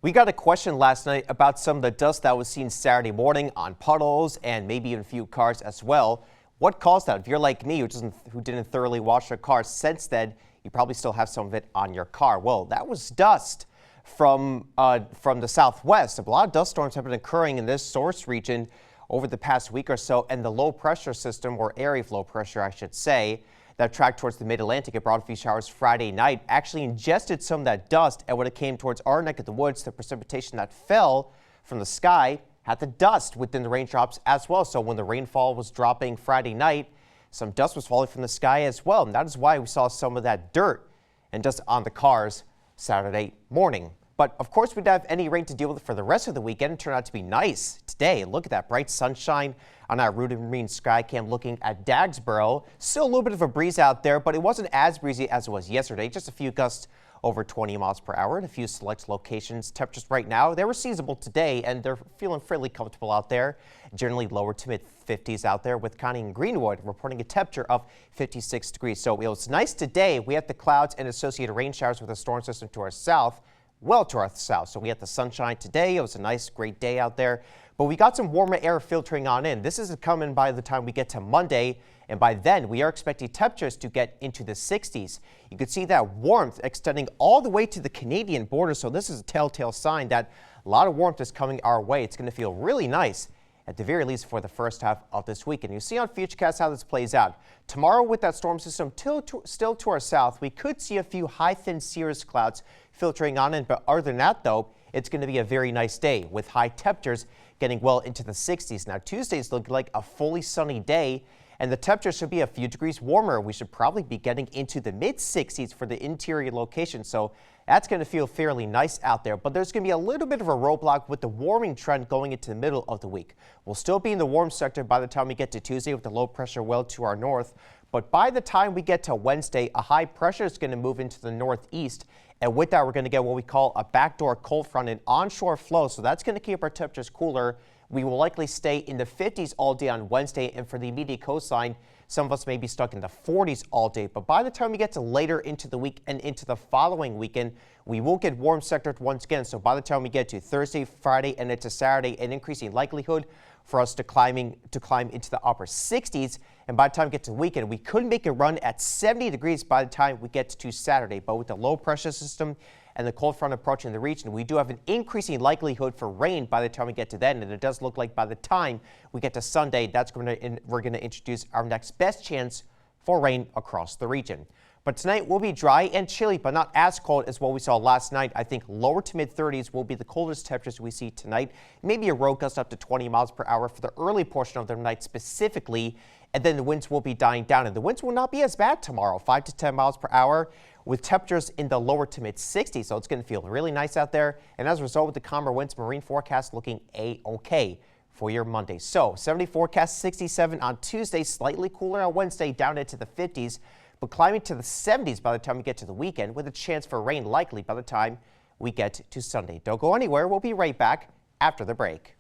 We got a question last night about some of the dust that was seen Saturday morning on puddles and maybe even a few cars as well. What caused that? If you're like me, who didn't thoroughly wash their car since then, you probably still have some of it on your car. Well, that was dust from the southwest. A lot of dust storms have been occurring in this source region over the past week or so, and the low pressure system, or area of low pressure, I should say, that tracked towards the mid-Atlantic and brought a few showers Friday night actually ingested some of that dust, and when it came towards our neck of the woods, the precipitation that fell from the sky had the dust within the raindrops as well. So when the rainfall was dropping Friday night, some dust was falling from the sky as well, and that is why we saw some of that dirt and dust on the cars Saturday morning. But of course, we don't have any rain to deal with for the rest of the weekend. It turned out to be nice today. Look at that bright sunshine on our Route and Marine sky cam looking at Dagsboro. Still a little bit of a breeze out there, but it wasn't as breezy as it was yesterday. Just a few gusts over 20 miles per hour in a few select locations. Temperatures right now, they were seasonable today, and they're feeling fairly comfortable out there. Generally lower to mid 50s out there, with Connie and Greenwood reporting a temperature of 56 degrees. So it was nice today. We had the clouds and associated rain showers with a storm system to our south. Well to our south. So we had the sunshine today. It was a nice, great day out there. But we got some warmer air filtering on in. This is coming by the time we get to Monday. And by then, we are expecting temperatures to get into the 60s. You can see that warmth extending all the way to the Canadian border. So this is a telltale sign that a lot of warmth is coming our way. It's going to feel really nice, at the very least for the first half of this week. And you see on Futurecast how this plays out. Tomorrow, with that storm system still to our south, we could see a few high thin cirrus clouds filtering on in. But other than that, though, it's going to be a very nice day with high temperatures getting well into the 60s. Now, Tuesday's looking like a fully sunny day, and the temperature should be a few degrees warmer. We should probably be getting into the mid 60s for the interior location. So that's going to feel fairly nice out there. But there's going to be a little bit of a roadblock with the warming trend going into the middle of the week. We'll still be in the warm sector by the time we get to Tuesday with the low pressure well to our north. But by the time we get to Wednesday, a high pressure is going to move into the northeast. And with that, we're going to get what we call a backdoor cold front and onshore flow. So that's going to keep our temperatures cooler. We will likely stay in the 50s all day on Wednesday. And for the immediate coastline, some of us may be stuck in the 40s all day. But by the time we get to later into the week and into the following weekend, we will get warm sector once again. So by the time we get to Thursday, Friday, and into Saturday, an increasing likelihood for us to climb into the upper 60s. And by the time we get to the weekend, we could make a run at 70 degrees by the time we get to Saturday. But with the low pressure system and the cold front approaching the region, we do have an increasing likelihood for rain by the time we get to then. And it does look like by the time we get to Sunday, we're going to introduce our next best chance for rain across the region. But tonight will be dry and chilly, but not as cold as what we saw last night. I think lower to mid 30s will be the coldest temperatures we see tonight. Maybe a road gust up to 20 miles per hour for the early portion of the night specifically. And then the winds will be dying down, and the winds will not be as bad tomorrow, 5 to 10 miles per hour with temperatures in the lower to mid 60s. So it's going to feel really nice out there. And as a result, with the calmer winds, marine forecast looking A-OK for your Monday. So 70 forecast, 67 on Tuesday, slightly cooler on Wednesday, down into the 50s, but climbing to the 70s by the time we get to the weekend, with a chance for rain likely by the time we get to Sunday. Don't go anywhere. We'll be right back after the break.